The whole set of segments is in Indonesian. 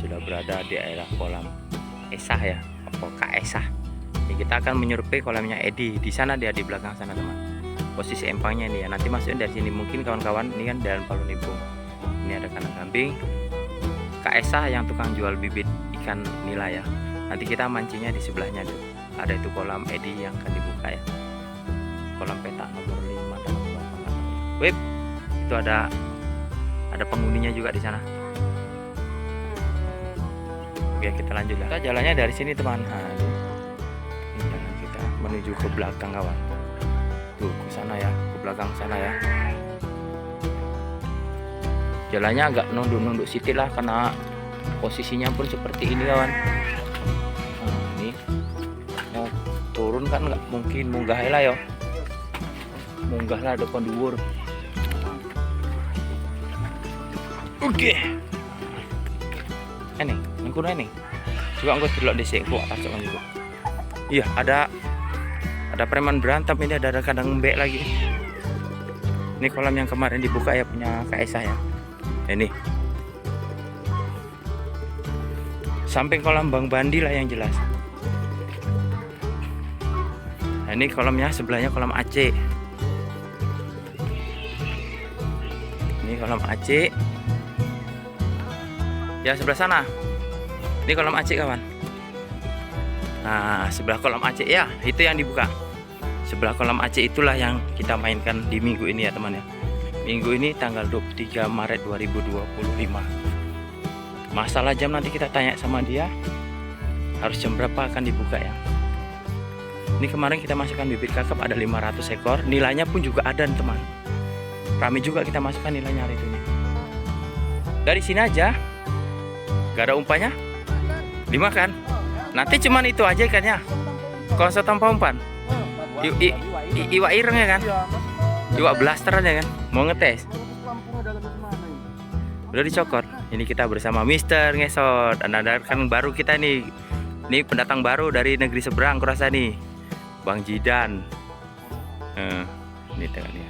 sudah berada di daerah kolam Esah ya, atau Kak Esah. Jadi kita akan menyerupei kolamnya Edi. Di sana dia, di belakang sana teman. Posisi empangnya ini ya. Nanti masukin dari sini. Mungkin kawan-kawan ini kan jalan Palu Nipung. Ini ada kandang kambing. Kak Esah yang tukang jual bibit ikan nila ya. Nanti kita mancingnya di sebelahnya tuh. Ada itu kolam Edi yang akan dibuka ya. Kolam petak nomor 5 teman-teman. Wip, itu ada penghuninya juga di sana. Oke, kita lanjut ya. Kita jalannya dari sini teman. Nah, ini jalan kita menuju ke belakang kawan. Tuh ke sana ya, ke belakang sana ya. Jalannya agak nunduk-nunduk sedikit lah karena posisinya pun seperti ini kawan. Nah, ini mau turun kan nggak mungkin, munggah lah ya. Munggah lah depan dhuwur. Oke. Ini, ngkuno ini. Juga engko delok dhisik kok atas juga. Iya, ada preman berantem ini, ada kandang mbek lagi. Ini kolam yang kemarin dibuka ya, punya Kak Esah ya. Ini. Samping kolam Bang Bandi lah yang jelas. Nah, ini kolamnya, sebelahnya kolam Aceh. Ini kolam Aceh. Ya sebelah sana. Ini kolam Aceh kawan. Nah sebelah kolam Aceh ya, itu yang dibuka. Sebelah kolam Aceh itulah yang kita mainkan di minggu ini ya teman ya. Minggu ini tanggal 23 Maret 2025. Masalah jam nanti kita tanya sama dia. Harus jam berapa akan dibuka ya. Ini kemarin kita masukkan bibit kakap ada 500 ekor. Nilainya pun juga ada teman. Rame juga kita masukkan nilainya hari itu nih. Dari sini aja. Gak ada umpannya? Dimakan? Nanti cuman itu aja ikannya. Konsol tanpa umpan. Iwak ireng ya kan? Iwak blaster aja kan? Mau ngetes? Udah dicokot. Ini kita bersama Mister Ngesot. Ada kan baru kita nih. Ini pendatang baru dari negeri seberang kurasa nih. Bang Jidan. Ini tengahnya.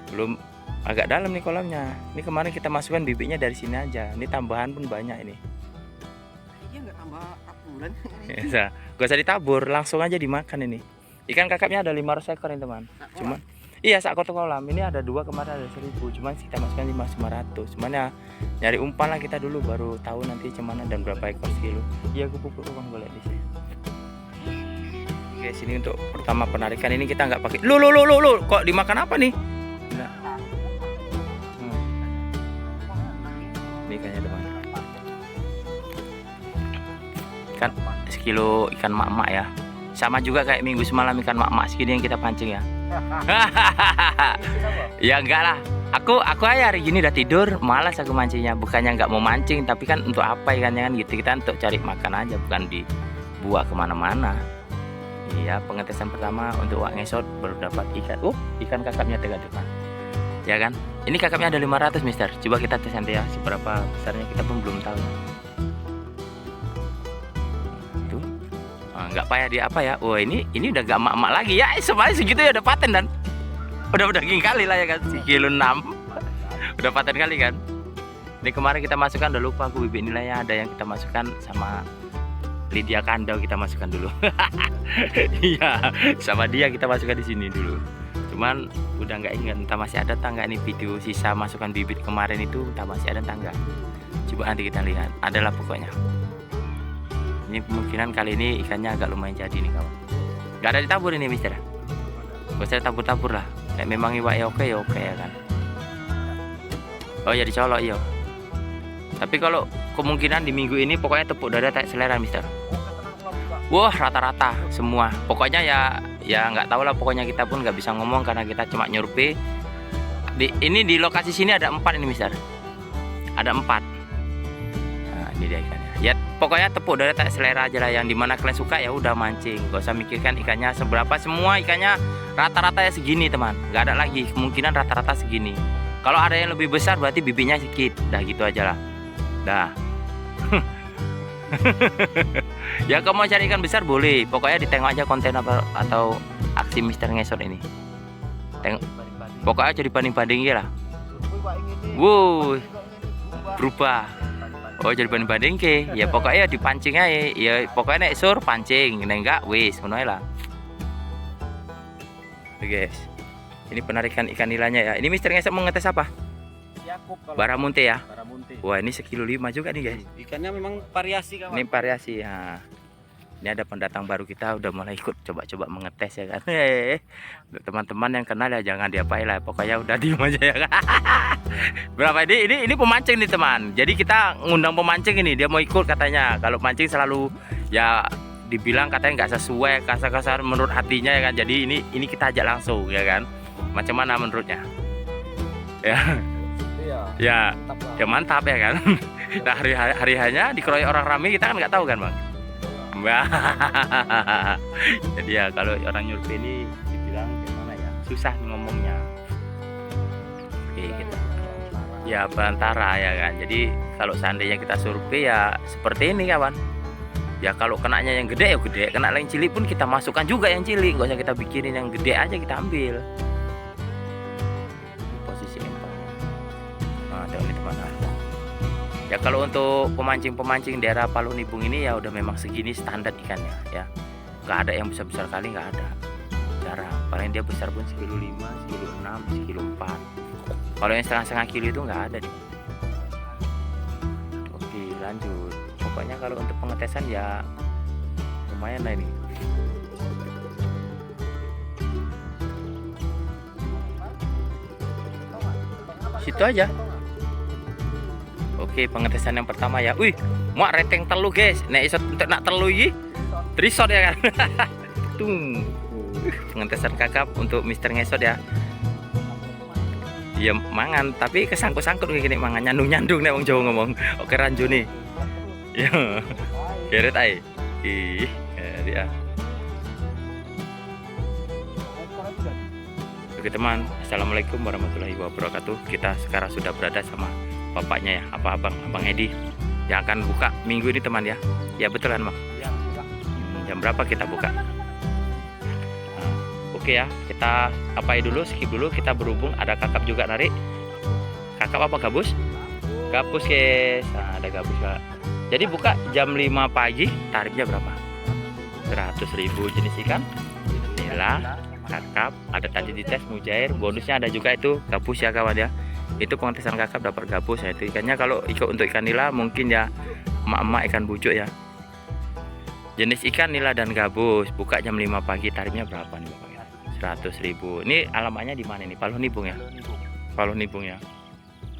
Belum agak dalam nih kolamnya. Ini kemarin kita masukkan bibitnya dari sini aja. Ini tambahan pun banyak ini. Iya nggak tambah taburan. Ya, gak usah ditabur, langsung aja dimakan ini. Ikan kakapnya ada 500 ekor nih teman. Cuman iya sak kotak kolam. Ini ada 2 kemarin ada 1000. Cuman kita masukkan 500. Cuman ya nyari umpan lah kita dulu baru tahu nanti cuman dan berapa ekor sekilo. Iya gue pupuk bang boleh di sini. Oke sini untuk pertama penarikan ini kita nggak pakai. Lu kok dimakan apa nih? Ini ikannya teman. Ikan sekilo ikan mak-mak ya. Sama juga kayak minggu semalam ikan mak-mak segini yang kita pancing ya. Ya enggak lah. Aku aja hari gini udah tidur, malas aku mancingnya. Bukannya nggak mau mancing, tapi kan untuk apa ikannya kan gitu. Kita untuk cari makan aja, bukan dibuat kemana-mana. Iya, pengetesan pertama untuk Wak Ngesot baru dapat ikan. Ikan kakapnya teman. Ya kan? Ini kakapnya ada 500 mister. Coba kita tes nanti ya seberapa besarnya kita pun belum tahu. Tuh. Nggak payah dia apa ya. Oh ini udah gak emak-emak lagi ya. Semuanya segitu ya udah paten dan udah daging kali lah ya kan. Sekilo 6. Udah paten kali kan. Ini kemarin kita masukkan udah lupa aku bibit nilainya ada yang kita masukkan sama Lydia Kandau kita masukkan dulu. Iya, sama dia kita masukkan di sini dulu. Cuman udah nggak ingat entah masih ada tangga nih video sisa masukan bibit kemarin itu entah masih ada tangga. Coba nanti kita lihat. Adalah pokoknya. Ini kemungkinan kali ini ikannya agak lumayan jadi nih kawan. Nggak ada ditabur ini mister. Gak usah tabur-tabur lah. Kayak memang iwak ya oke ya kan. Oh ya dicolok iya. Tapi kalau kemungkinan di minggu ini pokoknya tepuk dada tak selera mister. Wah rata-rata semua. Pokoknya ya nggak tahu lah. Pokoknya kita pun nggak bisa ngomong karena kita cuma nyurpi. Ini di lokasi sini ada 4 ini mister. Ada 4. Nah ini dia ikannya. Ya pokoknya tepuk dada tak selera aja lah. Yang dimana kalian suka ya udah mancing. Gak usah mikirkan ikannya seberapa. Semua ikannya rata-rata ya segini teman. Nggak ada lagi kemungkinan rata-rata segini. Kalau ada yang lebih besar berarti bibitnya sedikit. Dah gitu aja lah. Dah. Ya kalau mau cari ikan besar boleh. Pokoknya ditengok aja konten apa atau aksi Mister Ngesot ini. Pokoknya jadi banding-banding ya lah. Wow, berubah. Oh jadi banding ke, ya pokoknya dipancing aja, ya pokoknya nek sur pancing, nek enggak wis, ngono ae lah. Oke guys, ini penarikan ikan nilanya ya. Ini Mister Ngesot mau ngetes apa? Yakup kalau Baramunte ya. Baramunte. Wah ini 1,5 kilo juga nih guys. Ikannya memang variasi kawan. Ini variasi ya. Ini ada pendatang baru kita udah mulai ikut coba-coba mengetes ya kan. Teman-teman yang kenal ya jangan diapain lah, pokoknya udah diem aja ya kan. Berapa ini pemancing nih teman. Jadi kita ngundang pemancing ini, dia mau ikut katanya. Kalau mancing selalu ya dibilang katanya nggak sesuai, kasar-kasar menurut hatinya ya kan. Jadi ini kita ajak langsung ya kan. Macam mana menurutnya? Ya. Ya, ya mantap ya kan. Nah hari hanya dikeroyok orang ramai kita kan nggak tahu kan bang. Jadi ya kalau orang nyurpi ini dibilang gimana ya, susah ngomongnya. Oke gitu. Ya perantara ya kan. Jadi kalau seandainya kita survei ya seperti ini kawan. Ya kalau kenanya yang gede ya gede, kena yang cilik pun kita masukkan juga yang cilik, nggak usah kita bikinin yang gede aja kita ambil. Posisi empangnya. Nah, ini teman-teman. Ya kalau untuk pemancing-pemancing daerah Palu Nibung ini ya udah memang segini standar ikannya ya. Nggak ada yang besar-besar kali, nggak ada. Jarang. Paling dia besar pun 1,5 kilo, 1,6 kilo, 1,4 kilo. Kalau yang setengah-setengah kilo itu nggak ada nih. Oke lanjut. Pokoknya kalau untuk pengetesan ya lumayan lah ini. Situ aja. Oke pengetesan yang pertama ya. Wih, muak reteng telu guys. Nek iso untuk nak telu iki trisot ya kan. Tung. Pengetesan kakap untuk Mister Ngesot ya. Iya mangan tapi kesangkut-sangkut kayak gini mangan nyandung-nyandung nek wong Jawa ngomong. Oke ranju nih. Ya. Geret ae. Ih, ya. Oke teman, assalamualaikum warahmatullahi wabarakatuh. Kita sekarang sudah berada sama bapaknya ya, abang Edi yang akan buka minggu ini teman ya. Ya betul kan bang? Jam berapa kita buka? Nah, oke ya, kita apai dulu, skip dulu. Kita berhubung ada kakap juga narik. Kakap apa gabus? Gabus guys. Nah, ada gabus ya. Jadi buka jam 5 pagi, tarifnya berapa? 100.000 jenis ikan. Nila, kakap, ada tadi dites mujair, bonusnya ada juga itu gabus ya kawan ya. Itu pengetesan kakap dapat gabus ya, itu ikannya. Kalau ikut untuk ikan nila mungkin ya emak-emak ikan bujuk ya. Jenis ikan nila dan gabus buka jam 5 pagi, tarifnya berapa nih Bapak? 100.000. Ini alamatnya di mana nih? Palu Nibung ya. Palu Nibung ya.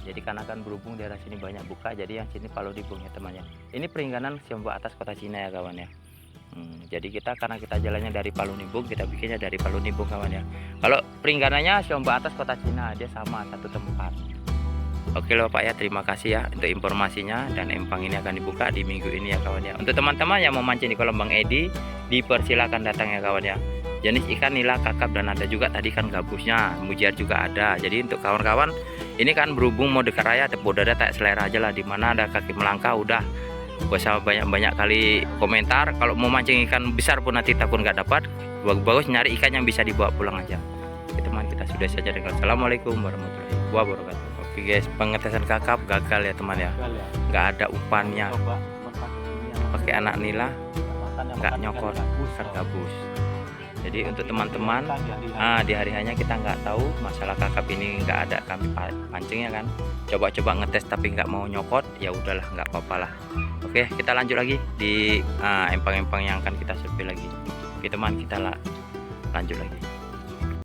Jadi karena kan berhubung daerah sini banyak buka, jadi yang sini Palu Nibung ya temannya. Ini peringganan Siombak Atas Kota Cina ya kawan ya. Jadi kita karena kita jalannya dari Palu Nibung, kita bikinnya dari Palu Nibung kawan ya. Kalau peringganannya Siombak Atas Kota Cina, dia sama satu tempat. Oke loh Pak ya, terima kasih ya untuk informasinya, dan empang ini akan dibuka di minggu ini ya kawan ya. Untuk teman-teman yang mau mancing di kolam Bang Edi, dipersilakan datang ya kawan ya. Jenis ikan nila, kakap, dan ada juga tadi kan gabusnya, mujair juga ada. Jadi untuk kawan-kawan ini kan berhubung mau dekat raya, udah ada tak selera aja lah. Dimana ada kaki melangkah udah gak usah banyak kali komentar. Kalau mau mancing ikan besar pun nanti takut nggak dapat, bagus nyari ikan yang bisa dibawa pulang aja. Oke teman, kita sudah saja dengan assalamualaikum warahmatullahi wabarakatuh. Oke guys, pengetesan kakap gagal ya teman ya, nggak ada umpannya. Pakai anak nila nggak nyokor ikan gabus. Jadi untuk teman-teman di hari hanya kita nggak tahu masalah kakap ini, nggak ada kami pancingnya kan, coba-coba ngetes tapi nggak mau nyokot, ya udahlah nggak apa-apa lah. Oke kita lanjut lagi di empang-empang yang akan kita survei lagi. Oke teman, kita lanjut lagi.